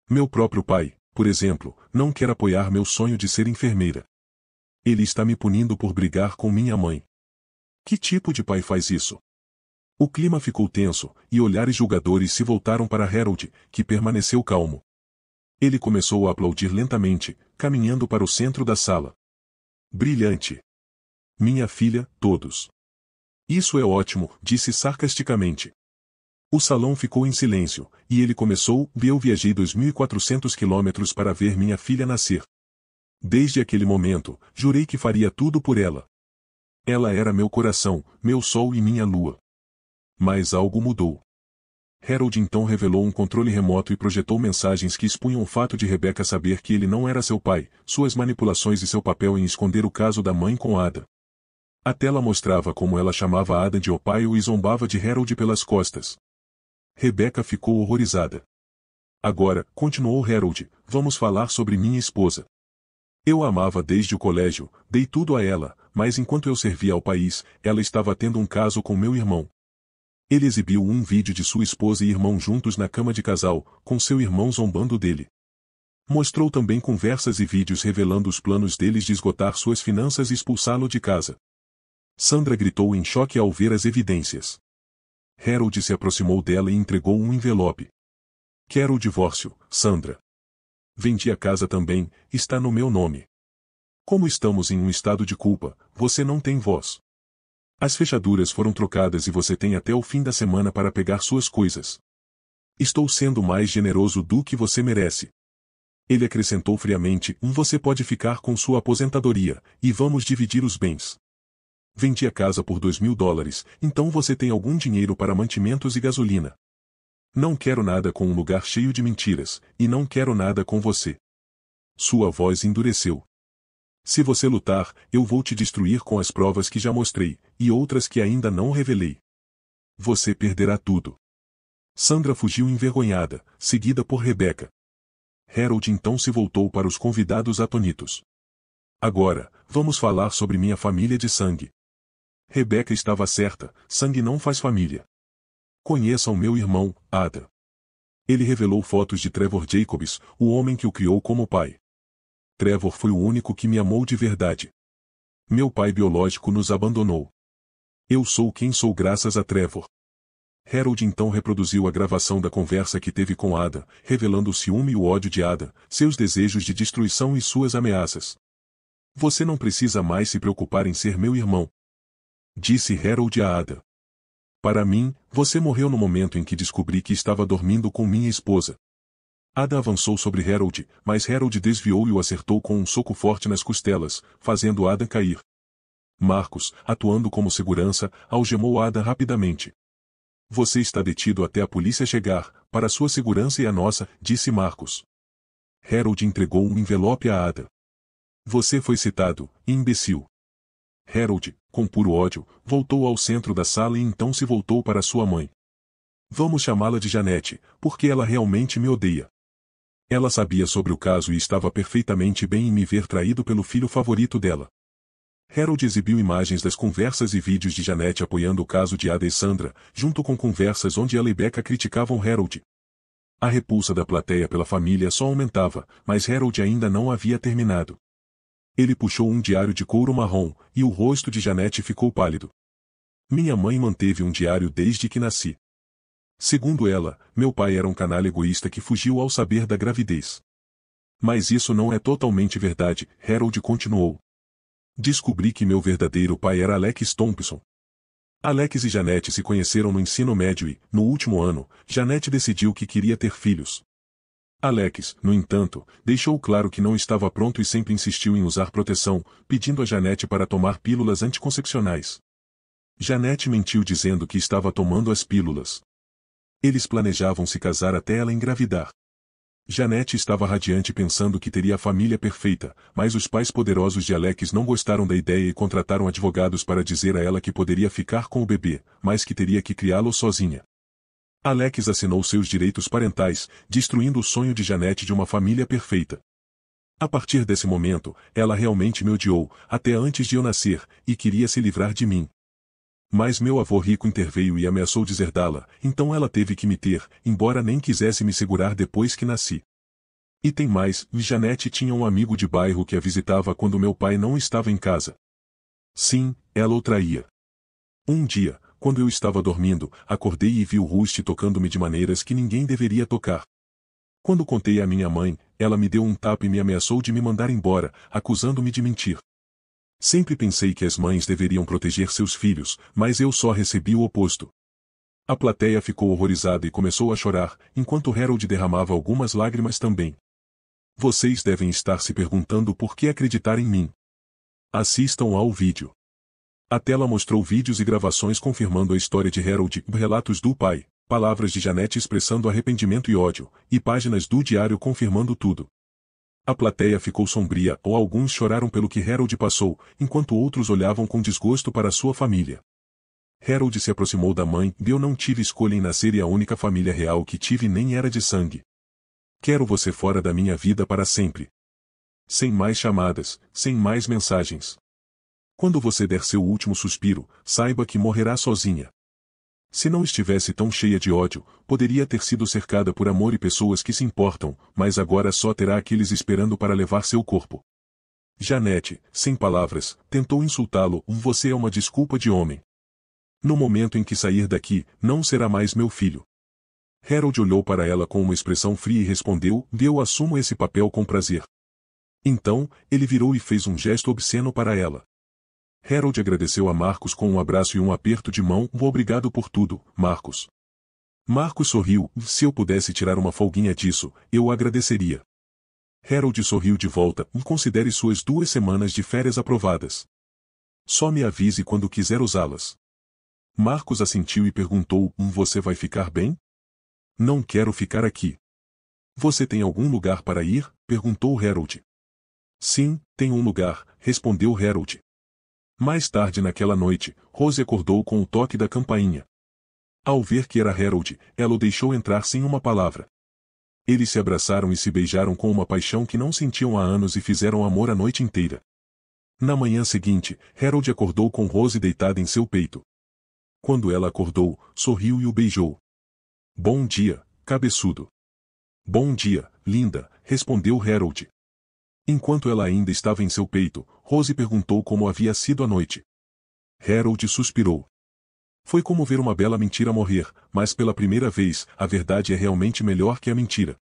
Meu próprio pai, por exemplo, não quer apoiar meu sonho de ser enfermeira. Ele está me punindo por brigar com minha mãe. Que tipo de pai faz isso?" O clima ficou tenso, e olhares julgadores se voltaram para Harold, que permaneceu calmo. Ele começou a aplaudir lentamente, caminhando para o centro da sala. "Brilhante. Minha filha, todos." "Isso é ótimo", disse sarcasticamente. O salão ficou em silêncio, e ele começou: "Eu viajei 2.400 quilômetros para ver minha filha nascer. Desde aquele momento, jurei que faria tudo por ela. Ela era meu coração, meu sol e minha lua. Mas algo mudou." Harold então revelou um controle remoto e projetou mensagens que expunham o fato de Rebecca saber que ele não era seu pai, suas manipulações e seu papel em esconder o caso da mãe com Ada. A tela mostrava como ela chamava Ada de Opaio e zombava de Harold pelas costas. Rebecca ficou horrorizada. "Agora", continuou Harold, "vamos falar sobre minha esposa. Eu a amava desde o colégio, dei tudo a ela, mas enquanto eu servia ao país, ela estava tendo um caso com meu irmão." Ele exibiu um vídeo de sua esposa e irmão juntos na cama de casal, com seu irmão zombando dele. Mostrou também conversas e vídeos revelando os planos deles de esgotar suas finanças e expulsá-lo de casa. Sandra gritou em choque ao ver as evidências. Harold se aproximou dela e entregou um envelope. "Quero o divórcio, Sandra. Vendi a casa também, está no meu nome. Como estamos em um estado de culpa, você não tem voz. As fechaduras foram trocadas e você tem até o fim da semana para pegar suas coisas. Estou sendo mais generoso do que você merece." Ele acrescentou friamente: "Você pode ficar com sua aposentadoria, e vamos dividir os bens. Vendi a casa por $2.000, então você tem algum dinheiro para mantimentos e gasolina. Não quero nada com um lugar cheio de mentiras, e não quero nada com você." Sua voz endureceu. Se você lutar, eu vou te destruir com as provas que já mostrei, e outras que ainda não revelei. Você perderá tudo. Sandra fugiu envergonhada, seguida por Rebeca. Harold então se voltou para os convidados atônitos. Agora, vamos falar sobre minha família de sangue. Rebeca estava certa, sangue não faz família. Conheçam meu irmão, Ada. Ele revelou fotos de Trevor Jacobs, o homem que o criou como pai. Trevor foi o único que me amou de verdade. Meu pai biológico nos abandonou. Eu sou quem sou graças a Trevor. Harold então reproduziu a gravação da conversa que teve com Ada, revelando o ciúme e o ódio de Ada, seus desejos de destruição e suas ameaças. Você não precisa mais se preocupar em ser meu irmão, disse Harold a Ada. Para mim, você morreu no momento em que descobri que estava dormindo com minha esposa. Ada avançou sobre Harold, mas Harold desviou e o acertou com um soco forte nas costelas, fazendo Ada cair. Marcos, atuando como segurança, algemou Ada rapidamente. Você está detido até a polícia chegar, para sua segurança e a nossa, disse Marcos. Harold entregou um envelope a Ada. Você foi citado, imbecil. Harold, com puro ódio, voltou ao centro da sala e então se voltou para sua mãe. Vamos chamá-la de Janete, porque ela realmente me odeia. Ela sabia sobre o caso e estava perfeitamente bem em me ver traído pelo filho favorito dela. Harold exibiu imagens das conversas e vídeos de Janete apoiando o caso de Ada e Sandra, junto com conversas onde ela e Becca criticavam Harold. A repulsa da plateia pela família só aumentava, mas Harold ainda não havia terminado. Ele puxou um diário de couro marrom, e o rosto de Janete ficou pálido. Minha mãe manteve um diário desde que nasci. Segundo ela, meu pai era um canalha egoísta que fugiu ao saber da gravidez. Mas isso não é totalmente verdade, Harold continuou. Descobri que meu verdadeiro pai era Alex Thompson. Alex e Janete se conheceram no ensino médio e, no último ano, Janete decidiu que queria ter filhos. Alex, no entanto, deixou claro que não estava pronto e sempre insistiu em usar proteção, pedindo a Janete para tomar pílulas anticoncepcionais. Janete mentiu dizendo que estava tomando as pílulas. Eles planejavam se casar até ela engravidar. Janete estava radiante pensando que teria a família perfeita, mas os pais poderosos de Alex não gostaram da ideia e contrataram advogados para dizer a ela que poderia ficar com o bebê, mas que teria que criá-lo sozinha. Alex assinou seus direitos parentais, destruindo o sonho de Janete de uma família perfeita. A partir desse momento, ela realmente me odiou, até antes de eu nascer, e queria se livrar de mim. Mas meu avô rico interveio e ameaçou deserdá-la, então ela teve que me ter, embora nem quisesse me segurar depois que nasci. E tem mais, Janete tinha um amigo de bairro que a visitava quando meu pai não estava em casa. Sim, ela o traía. Um dia, quando eu estava dormindo, acordei e vi o Rusty tocando-me de maneiras que ninguém deveria tocar. Quando contei à minha mãe, ela me deu um tapa e me ameaçou de me mandar embora, acusando-me de mentir. Sempre pensei que as mães deveriam proteger seus filhos, mas eu só recebi o oposto. A plateia ficou horrorizada e começou a chorar, enquanto Harold derramava algumas lágrimas também. Vocês devem estar se perguntando por que acreditar em mim. Assistam ao vídeo. A tela mostrou vídeos e gravações confirmando a história de Harold, relatos do pai, palavras de Janete expressando arrependimento e ódio, e páginas do diário confirmando tudo. A plateia ficou sombria ou alguns choraram pelo que Harold passou, enquanto outros olhavam com desgosto para sua família. Harold se aproximou da mãe. Eu não tive escolha em nascer e a única família real que tive nem era de sangue. Quero você fora da minha vida para sempre. Sem mais chamadas, sem mais mensagens. Quando você der seu último suspiro, saiba que morrerá sozinha. Se não estivesse tão cheia de ódio, poderia ter sido cercada por amor e pessoas que se importam, mas agora só terá aqueles esperando para levar seu corpo. Janete, sem palavras, tentou insultá-lo. Você é uma desculpa de homem. No momento em que sair daqui, não será mais meu filho. Harold olhou para ela com uma expressão fria e respondeu: eu assumo esse papel com prazer. Então, ele virou e fez um gesto obsceno para ela. Harold agradeceu a Marcos com um abraço e um aperto de mão. Obrigado por tudo, Marcos. Marcos sorriu. Se eu pudesse tirar uma folguinha disso, eu agradeceria. Harold sorriu de volta. Considere suas 2 semanas de férias aprovadas. Só me avise quando quiser usá-las. Marcos assentiu e perguntou: você vai ficar bem? Não quero ficar aqui. Você tem algum lugar para ir? Perguntou Harold. Sim, tem um lugar, respondeu Harold. Mais tarde naquela noite, Rose acordou com o toque da campainha. Ao ver que era Harold, ela o deixou entrar sem uma palavra. Eles se abraçaram e se beijaram com uma paixão que não sentiam há anos e fizeram amor a noite inteira. Na manhã seguinte, Harold acordou com Rose deitada em seu peito. Quando ela acordou, sorriu e o beijou. Bom dia, cabeçudo. Bom dia, linda, respondeu Harold. Enquanto ela ainda estava em seu peito, Rose perguntou como havia sido a noite. Harold suspirou. Foi como ver uma bela mentira morrer, mas pela primeira vez, a verdade é realmente melhor que a mentira.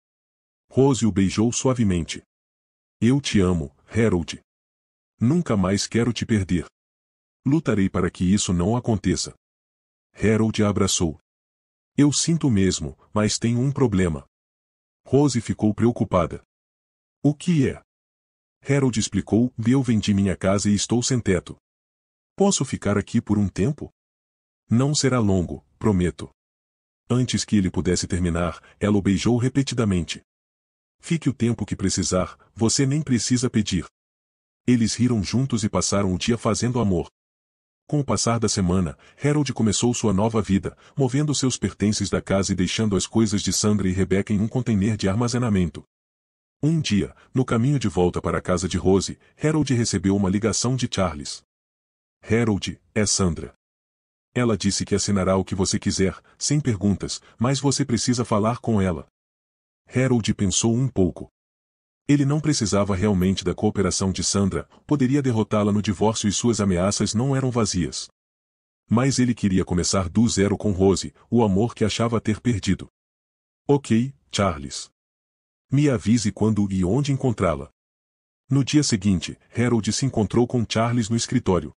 Rose o beijou suavemente. Eu te amo, Harold. Nunca mais quero te perder. Lutarei para que isso não aconteça. Harold a abraçou. Eu sinto mesmo, mas tenho um problema. Rose ficou preocupada. O que é? Harold explicou, eu vendi minha casa e estou sem teto. Posso ficar aqui por um tempo? Não será longo, prometo. Antes que ele pudesse terminar, ela o beijou repetidamente. Fique o tempo que precisar, você nem precisa pedir. Eles riram juntos e passaram o dia fazendo amor. Com o passar da semana, Harold começou sua nova vida, movendo seus pertences da casa e deixando as coisas de Sandra e Rebecca em um container de armazenamento. Um dia, no caminho de volta para a casa de Rose, Harold recebeu uma ligação de Charles. Harold, é Sandra. Ela disse que assinará o que você quiser, sem perguntas, mas você precisa falar com ela. Harold pensou um pouco. Ele não precisava realmente da cooperação de Sandra, poderia derrotá-la no divórcio e suas ameaças não eram vazias. Mas ele queria começar do zero com Rose, o amor que achava ter perdido. Ok, Charles. Me avise quando e onde encontrá-la. No dia seguinte, Harold se encontrou com Charles no escritório.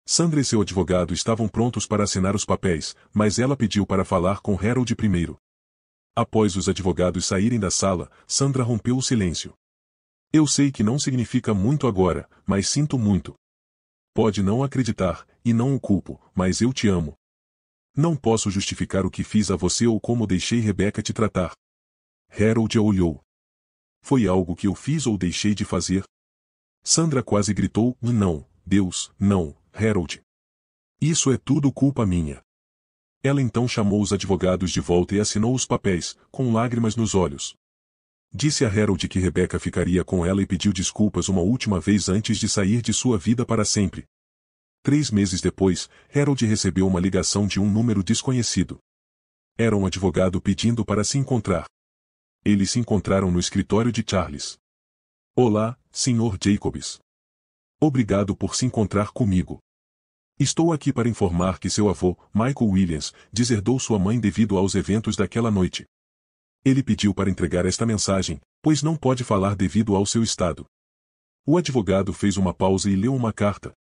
Sandra e seu advogado estavam prontos para assinar os papéis, mas ela pediu para falar com Harold primeiro. Após os advogados saírem da sala, Sandra rompeu o silêncio. Eu sei que não significa muito agora, mas sinto muito. Pode não acreditar, e não o culpo, mas eu te amo. Não posso justificar o que fiz a você ou como deixei Rebecca te tratar. Harold a olhou. Foi algo que eu fiz ou deixei de fazer? Sandra quase gritou, não, Deus, não, Harold. Isso é tudo culpa minha. Ela então chamou os advogados de volta e assinou os papéis, com lágrimas nos olhos. Disse a Harold que Rebecca ficaria com ela e pediu desculpas uma última vez antes de sair de sua vida para sempre. 3 meses depois, Harold recebeu uma ligação de um número desconhecido. Era um advogado pedindo para se encontrar. Eles se encontraram no escritório de Charles. Olá, Sr. Jacobs. Obrigado por se encontrar comigo. Estou aqui para informar que seu avô, Michael Williams, deserdou sua mãe devido aos eventos daquela noite. Ele pediu para entregar esta mensagem, pois não pode falar devido ao seu estado. O advogado fez uma pausa e leu uma carta.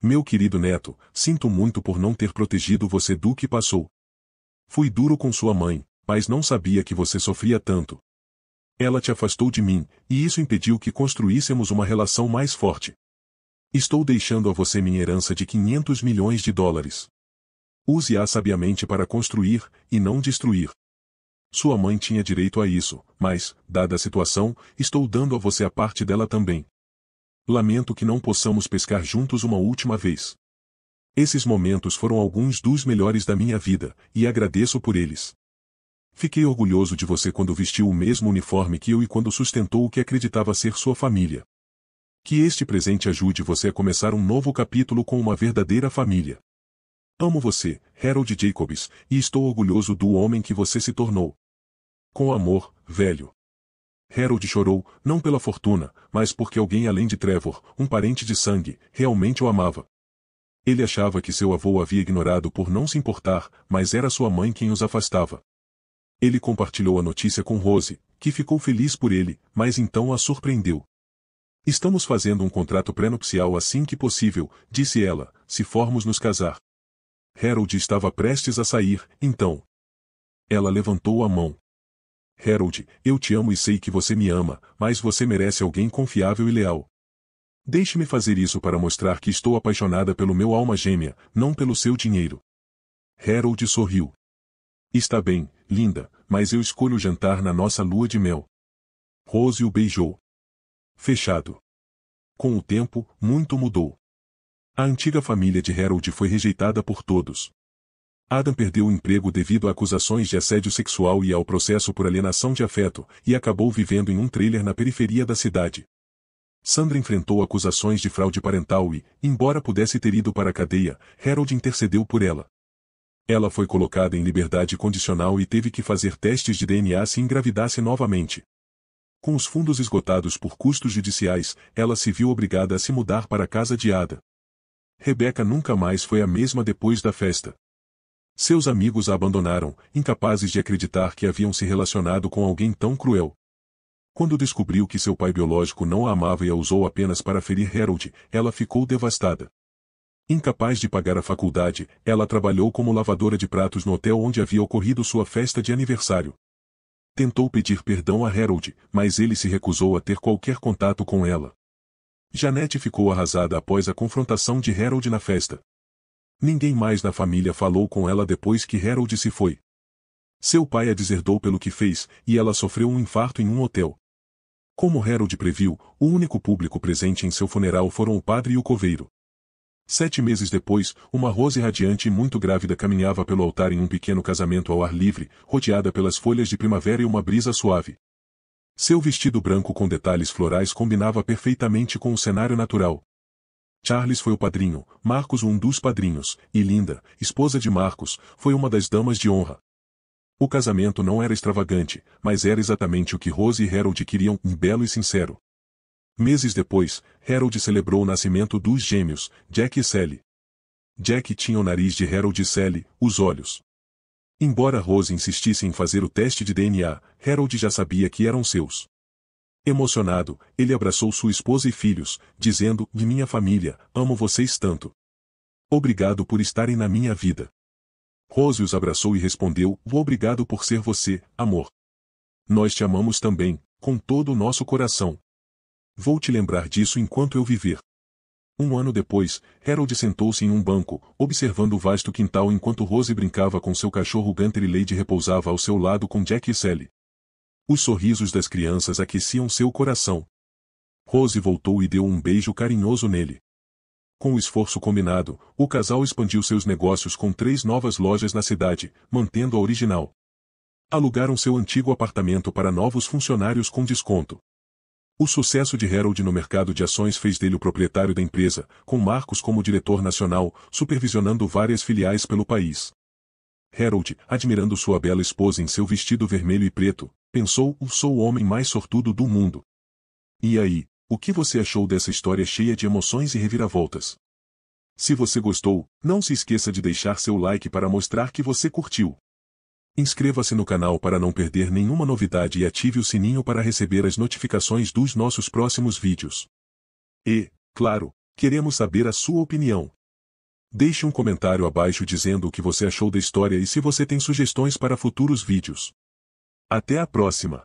Meu querido neto, sinto muito por não ter protegido você do que passou. Fui duro com sua mãe, mas não sabia que você sofria tanto. Ela te afastou de mim, e isso impediu que construíssemos uma relação mais forte. Estou deixando a você minha herança de 500 milhões de dólares. Use-a sabiamente para construir, e não destruir. Sua mãe tinha direito a isso, mas, dada a situação, estou dando a você a parte dela também. Lamento que não possamos pescar juntos uma última vez. Esses momentos foram alguns dos melhores da minha vida, e agradeço por eles. Fiquei orgulhoso de você quando vestiu o mesmo uniforme que eu e quando sustentou o que acreditava ser sua família. Que este presente ajude você a começar um novo capítulo com uma verdadeira família. Amo você, Harold Jacobs, e estou orgulhoso do homem que você se tornou. Com amor, velho. Harold chorou, não pela fortuna, mas porque alguém além de Trevor, um parente de sangue, realmente o amava. Ele achava que seu avô o havia ignorado por não se importar, mas era sua mãe quem os afastava. Ele compartilhou a notícia com Rose, que ficou feliz por ele, mas então a surpreendeu. Estamos fazendo um contrato pré-nupcial assim que possível, disse ela, se formos nos casar. Harold estava prestes a sair, então. Ela levantou a mão. Harold, eu te amo e sei que você me ama, mas você merece alguém confiável e leal. Deixe-me fazer isso para mostrar que estou apaixonada pelo meu alma gêmea, não pelo seu dinheiro. Harold sorriu. Está bem, linda, mas eu escolho jantar na nossa lua de mel. Rose o beijou. Fechado. Com o tempo, muito mudou. A antiga família de Harold foi rejeitada por todos. Adam perdeu o emprego devido a acusações de assédio sexual e ao processo por alienação de afeto, e acabou vivendo em um trailer na periferia da cidade. Sandra enfrentou acusações de fraude parental e, embora pudesse ter ido para a cadeia, Harold intercedeu por ela. Ela foi colocada em liberdade condicional e teve que fazer testes de DNA se engravidasse novamente. Com os fundos esgotados por custos judiciais, ela se viu obrigada a se mudar para a casa de Ada. Rebecca nunca mais foi a mesma depois da festa. Seus amigos a abandonaram, incapazes de acreditar que haviam se relacionado com alguém tão cruel. Quando descobriu que seu pai biológico não a amava e a usou apenas para ferir Harold, ela ficou devastada. Incapaz de pagar a faculdade, ela trabalhou como lavadora de pratos no hotel onde havia ocorrido sua festa de aniversário. Tentou pedir perdão a Harold, mas ele se recusou a ter qualquer contato com ela. Janete ficou arrasada após a confrontação de Harold na festa. Ninguém mais na família falou com ela depois que Harold se foi. Seu pai a deserdou pelo que fez, e ela sofreu um infarto em um hotel. Como Harold previu, o único público presente em seu funeral foram o padre e o coveiro. 7 meses depois, uma Rose radiante e muito grávida caminhava pelo altar em um pequeno casamento ao ar livre, rodeada pelas folhas de primavera e uma brisa suave. Seu vestido branco com detalhes florais combinava perfeitamente com o cenário natural. Charles foi o padrinho, Marcos um dos padrinhos, e Linda, esposa de Marcos, foi uma das damas de honra. O casamento não era extravagante, mas era exatamente o que Rose e Harold queriam, belo e sincero. Meses depois, Harold celebrou o nascimento dos gêmeos, Jack e Sally. Jack tinha o nariz de Harold e Sally, os olhos. Embora Rose insistisse em fazer o teste de DNA, Harold já sabia que eram seus. Emocionado, ele abraçou sua esposa e filhos, dizendo: "De minha família, amo vocês tanto. Obrigado por estarem na minha vida." Rose os abraçou e respondeu: "Obrigado por ser você, amor. Nós te amamos também, com todo o nosso coração. Vou te lembrar disso enquanto eu viver." Um ano depois, Harold sentou-se em um banco, observando o vasto quintal enquanto Rose brincava com seu cachorro Gunter e Lady repousava ao seu lado com Jack e Sally. Os sorrisos das crianças aqueciam seu coração. Rose voltou e deu um beijo carinhoso nele. Com o esforço combinado, o casal expandiu seus negócios com 3 novas lojas na cidade, mantendo a original. Alugaram seu antigo apartamento para novos funcionários com desconto. O sucesso de Harold no mercado de ações fez dele o proprietário da empresa, com Marcos como diretor nacional, supervisionando várias filiais pelo país. Harold, admirando sua bela esposa em seu vestido vermelho e preto, pensou: "Sou o homem mais sortudo do mundo." E aí, o que você achou dessa história cheia de emoções e reviravoltas? Se você gostou, não se esqueça de deixar seu like para mostrar que você curtiu. Inscreva-se no canal para não perder nenhuma novidade e ative o sininho para receber as notificações dos nossos próximos vídeos. E, claro, queremos saber a sua opinião. Deixe um comentário abaixo dizendo o que você achou da história e se você tem sugestões para futuros vídeos. Até a próxima!